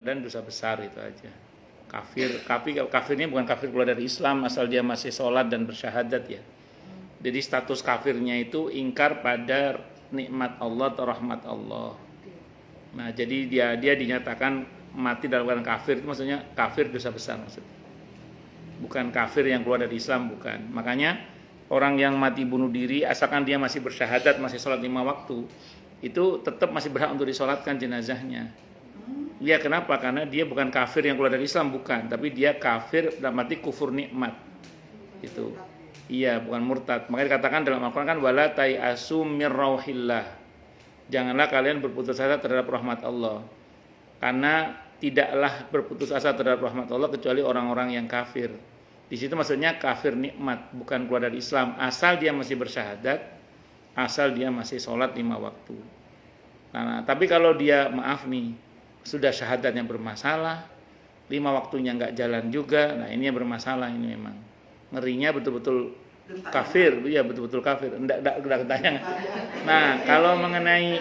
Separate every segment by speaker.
Speaker 1: dan dosa besar itu aja. Kafirnya bukan kafir keluar dari Islam asal dia masih sholat dan bersyahadat ya. Jadi status kafirnya itu ingkar pada nikmat Allah atau rahmat Allah. Nah, jadi dia dinyatakan mati dalam keadaan kafir, itu maksudnya kafir dosa besar maksudnya. Bukan kafir yang keluar dari Islam, bukan. Makanya orang yang mati bunuh diri asalkan dia masih bersyahadat, masih sholat 5 waktu, itu tetap masih berhak untuk disolatkan jenazahnya. Ya, kenapa? Karena dia bukan kafir yang keluar dari Islam, bukan, tapi dia kafir dalam arti kufur nikmat. Itu. Iya, bukan murtad. Makanya dikatakan dalam Al-Qur'an kan wala tai'asu mir rauhillah. Janganlah kalian berputus asa terhadap rahmat Allah. Karena tidaklah berputus asa terhadap rahmat Allah kecuali orang-orang yang kafir. Di situ maksudnya kafir nikmat, bukan keluar dari Islam, asal dia masih bersyahadat, asal dia masih sholat 5 waktu. Nah, tapi kalau dia maaf nih, sudah syahadatnya bermasalah, 5 waktunya nggak jalan juga, nah ini yang bermasalah ini memang. Ngerinya betul-betul kafir, ya betul-betul kafir. Enggak ketayang. Nah, kalau mengenai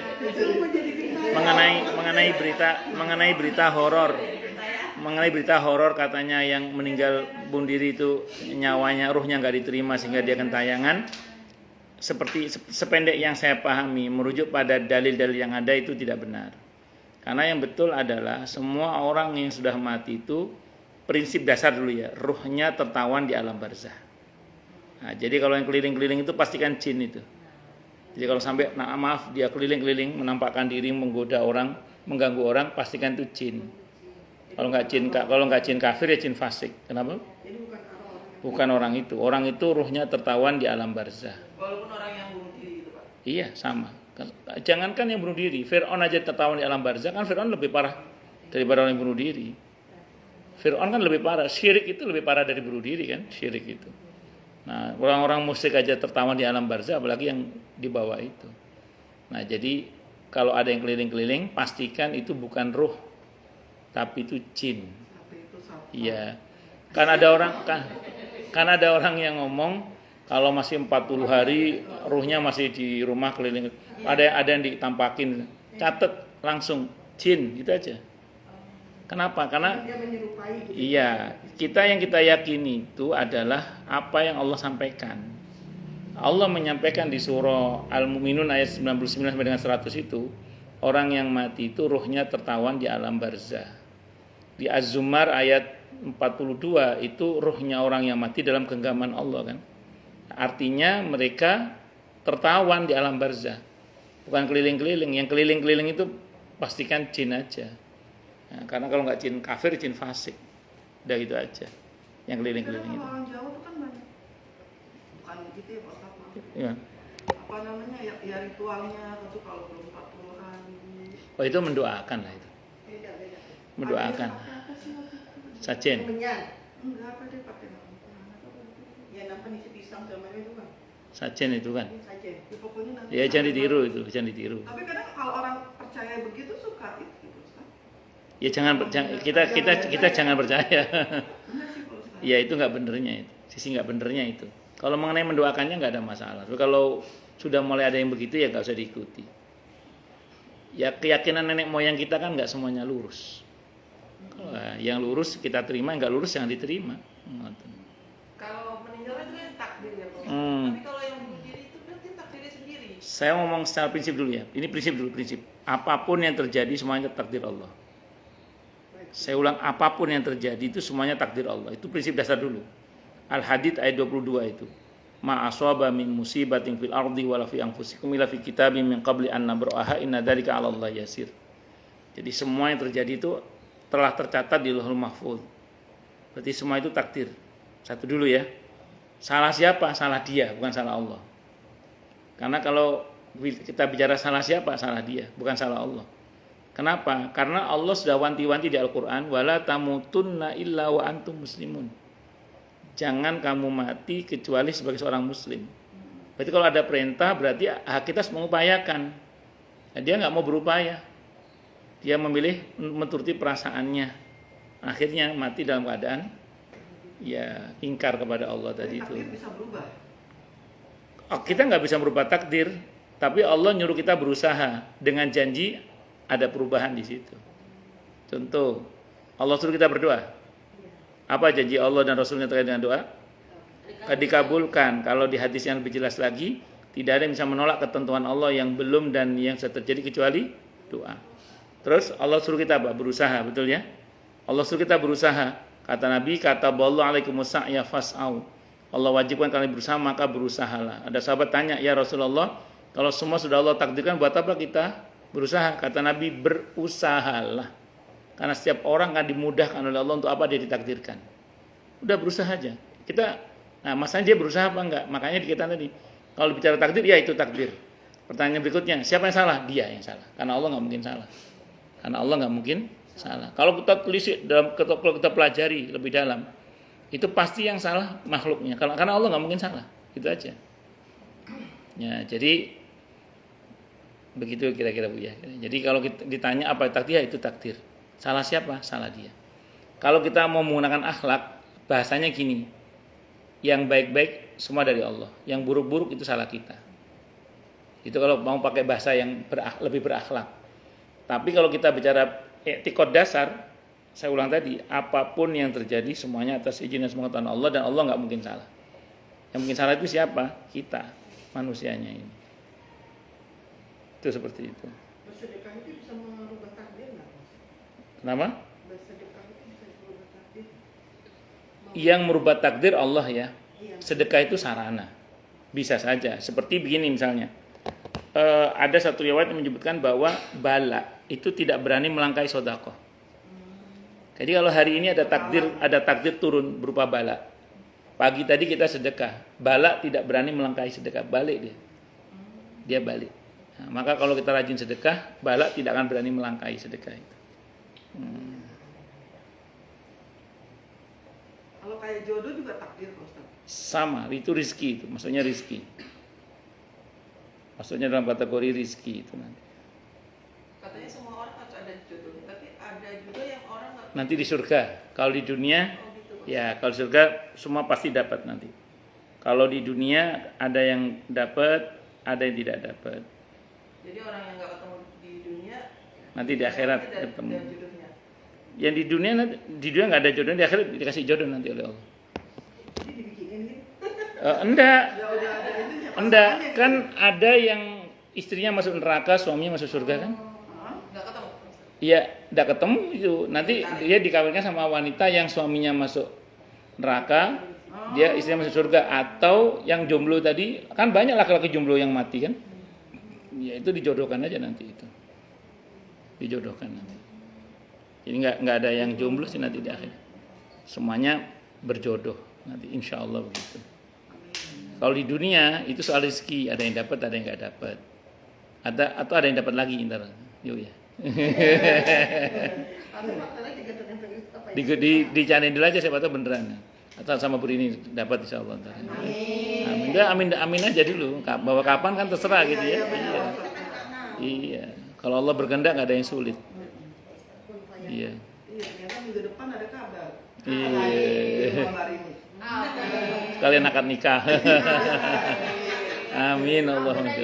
Speaker 1: berita horor katanya yang meninggal bunuh diri itu nyawanya, ruhnya nggak diterima sehingga dia kentayangan. Seperti sependek yang saya pahami, merujuk pada dalil-dalil yang ada itu tidak benar. Karena yang betul adalah semua orang yang sudah mati itu prinsip dasar dulu ya, ruhnya tertawan di alam barzah. Nah, jadi kalau yang keliling-keliling itu pastikan jin itu. Jadi kalau sampai maaf dia keliling-keliling menampakkan diri, menggoda orang, mengganggu orang, pastikan itu jin. Kalau nggak jin kafir ya jin fasik. Kenapa? Bukan orang itu. Orang itu ruhnya tertawan di alam barzah.
Speaker 2: Walaupun orang yang bunuh diri itu, Pak.
Speaker 1: Iya, sama. Jangankan yang bunuh diri, Fir'aun aja tertawan di alam barzah, kan Fir'aun lebih parah daripada orang yang bunuh diri. Fir'aun kan lebih parah, syirik itu lebih parah dari bunuh diri kan, syirik itu. Nah, orang-orang musyrik aja tertawan di alam barzah, apalagi yang di bawah itu. Nah, jadi kalau ada yang keliling-keliling, pastikan itu bukan ruh, tapi itu jin. Iya. Kan ada orang yang ngomong kalau masih 40 hari ruhnya masih di rumah keliling. Ada yang ditampakin, catat langsung jin gitu aja. Kenapa? Karena iya, yang kita yakini itu adalah apa yang Allah sampaikan. Allah menyampaikan di surah Al-Mu'minun ayat 99 sampai dengan 100 itu, orang yang mati itu ruhnya tertawan di alam barzah. Di Az-Zumar ayat 42 itu ruhnya orang yang mati dalam genggaman Allah kan. Artinya mereka tertawan di alam barzah. Bukan keliling-keliling. Yang keliling-keliling itu pastikan jin aja. Nah, karena kalau nggak jin kafir, jin fasik. Udah gitu aja. Yang keliling-keliling itu.
Speaker 2: Orang Jawa itu kan banyak. Bukan gitu ya Pak Ustaz.
Speaker 1: Ya.
Speaker 2: Apa namanya ya ritualnya itu kalau belum 40 hari.
Speaker 1: Oh itu mendoakan lah itu.
Speaker 2: Beda.
Speaker 1: Mendoakan. Sajen.
Speaker 2: Enggak apa dia pakai nama. Ya namanya isi pisang sama itu kan.
Speaker 1: Sajen itu kan.
Speaker 2: Sajen. Ya, pokoknya nanti.
Speaker 1: Ya jangan ditiru itu, jangan ditiru.
Speaker 2: Tapi kadang kalau orang percaya begitu suka itu.
Speaker 1: Ya kita jangan percaya. Ya itu nggak benernya itu, sisi nggak benernya itu. Kalau mengenai mendoakannya nggak ada masalah. Tapi kalau sudah mulai ada yang begitu ya nggak usah diikuti. Ya keyakinan nenek moyang kita kan nggak semuanya lurus. Yang lurus kita terima, yang nggak lurus jangan diterima.
Speaker 2: Kalau meninggal itu kan takdir ya Pak. Tapi kalau yang bunuh diri itu kan takdirnya sendiri.
Speaker 1: Saya ngomong secara prinsip dulu ya. Ini prinsip. Apapun yang terjadi semuanya takdir Allah. Saya ulang, apapun yang terjadi itu semuanya takdir Allah. Itu prinsip dasar dulu. Al-Hadid ayat 22 itu. Ma aswaba min musibatin fil ardi wala fi anfusikum illa fi kitabim min qabli an nabraha inna dzalika 'ala Allah yasir. Jadi semua yang terjadi itu telah tercatat di Lauhul Mahfuz. Berarti semua itu takdir. Satu dulu ya. Salah siapa? Salah dia, bukan salah Allah. Karena kalau kita bicara salah siapa? Salah dia, bukan salah Allah. Kenapa? Karena Allah sudah wanti-wanti di Al-Quran, wala tamutunna illa wa antum muslimun. Jangan kamu mati kecuali sebagai seorang muslim. Berarti kalau ada perintah berarti kita harus mengupayakan. Nah, dia nggak mau berupaya. Dia memilih menuruti perasaannya. Akhirnya mati dalam keadaan ya ingkar kepada Allah tadi itu.
Speaker 2: Takdir bisa berubah.
Speaker 1: Kita nggak bisa merubah takdir, tapi Allah nyuruh kita berusaha dengan janji ada perubahan di situ. Contoh, Allah suruh kita berdoa. Apa janji Allah dan Rasulnya terkait dengan doa? Dikabulkan. Kalau di hadis yang lebih jelas lagi, tidak ada yang bisa menolak ketentuan Allah yang belum dan yang sudah terjadi kecuali doa. Terus Allah suruh kita apa? Berusaha, betul ya? Allah suruh kita berusaha. Kata Nabi, kata Allah alaikumus sa'ya fas'au. Allah wajibkan kalian berusaha, maka berusahalah. Ada sahabat tanya, ya Rasulullah, kalau semua sudah Allah takdirkan, buat apa kita berusaha? Kata Nabi, berusahalah. Karena setiap orang akan dimudahkan oleh Allah untuk apa dia ditakdirkan. Udah berusaha aja. Nah masalahnya dia berusaha apa enggak? Makanya di kita tadi, kalau bicara takdir, ya itu takdir. Pertanyaan berikutnya, siapa yang salah? Dia yang salah. Karena Allah nggak mungkin salah. Karena Allah nggak mungkin salah. Kalau kita telisik kalau kita pelajari lebih dalam, itu pasti yang salah makhluknya. Karena Allah nggak mungkin salah. Itu aja. Ya, jadi begitu kira-kira Bu ya. Jadi kalau kita ditanya apa takdir, itu takdir. Salah siapa? Salah dia. Kalau kita mau menggunakan akhlak, bahasanya gini. Yang baik-baik semua dari Allah. Yang buruk-buruk itu salah kita. Itu kalau mau pakai bahasa yang lebih berakhlak. Tapi kalau kita bicara etikot dasar, saya ulang tadi, apapun yang terjadi semuanya atas izin dan pengetahuan Allah, dan Allah nggak mungkin salah. Yang mungkin salah itu siapa? Kita, manusianya ini. Itu seperti itu.
Speaker 2: Bersedekah itu bisa merubah takdir nggak?
Speaker 1: Kenapa?
Speaker 2: Bersedekah itu bisa merubah takdir.
Speaker 1: Yang merubah takdir Allah ya.
Speaker 2: Iya.
Speaker 1: Sedekah itu sarana. Bisa saja. Seperti begini misalnya. Ada satu riwayat yang menyebutkan bahwa bala itu tidak berani melangkahi sedekah. Jadi kalau hari ini ada takdir turun berupa bala. Pagi tadi kita sedekah, bala tidak berani melangkahi sedekah, balik dia. Dia balik. Nah, maka kalau kita rajin sedekah, bala tidak akan berani melangkahi sedekah itu.
Speaker 2: Kalau kayak jodoh juga takdir, Ustaz.
Speaker 1: Sama, itu rizki itu, maksudnya rizki. Maksudnya dalam kategori rizki itu nanti.
Speaker 2: Katanya semua orang harus ada jodohnya, tapi ada juga yang orang nggak.
Speaker 1: Nanti di surga. Kalau di dunia,
Speaker 2: Gitu,
Speaker 1: ya kalau di surga semua pasti dapat nanti. Kalau di dunia ada yang dapat, ada yang tidak dapat.
Speaker 2: Jadi orang yang nggak ketemu di dunia,
Speaker 1: Nanti di akhirat
Speaker 2: ada
Speaker 1: ketemu.
Speaker 2: jodohnya.
Speaker 1: Yang di dunia nggak ada jodoh, di akhirat dikasih jodoh nanti oleh Allah.
Speaker 2: Jadi dibikinin gitu.
Speaker 1: Enggak,
Speaker 2: Ya udah ada ininya.
Speaker 1: enggak. Kan ada yang istrinya masuk neraka, suaminya masuk surga kan?
Speaker 2: Nggak ketemu.
Speaker 1: Iya, enggak ketemu itu. Nanti dia dikawinkan sama wanita yang suaminya masuk neraka, dia istrinya masuk surga. Atau yang jomblo tadi, kan banyak laki-laki jomblo yang mati kan? Ya itu dijodohkan aja nanti itu. Dijodohkan nanti. Jadi nggak ada yang jomblo sih nanti di akhir. Semuanya berjodoh nanti insya Allah begitu. Kalau di dunia itu soal rezeki, ada yang dapat, ada yang nggak dapat. Atau ada yang dapat lagi ntar. Yuk ya. Dicariin dulu aja siapa tahu beneran. Atau sama Bu ini dapat insya Allah ntar. Amin. Amin aja dulu. Bahwa kapan kan terserah gitu ya. Iya. Kalau Allah berkehendak nggak ada yang sulit. Iya.
Speaker 2: Iya, ternyata minggu depan ada kabar.
Speaker 1: Iya. Kalian akan nikah. Amin Allahumma.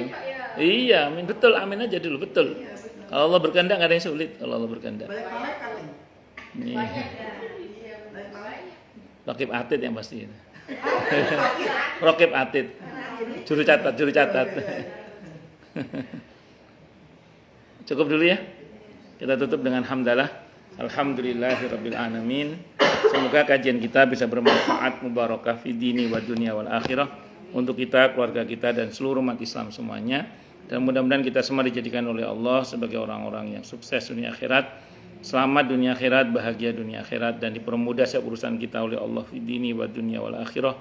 Speaker 1: Iya, amin betul, amin aja dulu betul. Kalau Allah berkehendak nggak ada yang sulit. Kalau Allah berkehendak.
Speaker 2: Banyak malaikat nih.
Speaker 1: Iya.
Speaker 2: Banyak malaikat.
Speaker 1: Rokib Atid yang pasti itu. Rokib Atid. Juru catat. Cukup dulu ya. Kita tutup dengan hamdalah. Alhamdulillahirabbil alamin. Semoga kajian kita bisa bermanfaat, mubarakah fi dini wa dunya wal akhirah untuk kita, keluarga kita dan seluruh umat Islam semuanya. Dan mudah-mudahan kita semua dijadikan oleh Allah sebagai orang-orang yang sukses dunia akhirat, selamat dunia akhirat, bahagia dunia akhirat, dan dipermudah setiap urusan kita oleh Allah fi dini wa dunya wal akhirah.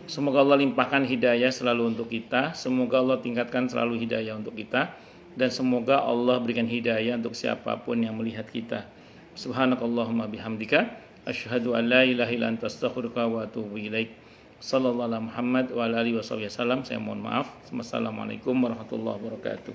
Speaker 1: Semoga Allah limpahkan hidayah selalu untuk kita. Semoga Allah tingkatkan selalu hidayah untuk kita. Dan semoga Allah berikan hidayah untuk siapapun yang melihat kita. Subhanakallahumma bihamdika asyhadu an la ilaha illa anta astaghfiruka wa atubu ilaik. Sallallahu alaihi Muhammad wa ala alihi wasallam. Saya mohon maaf. Wassalamualaikum warahmatullahi wabarakatuh.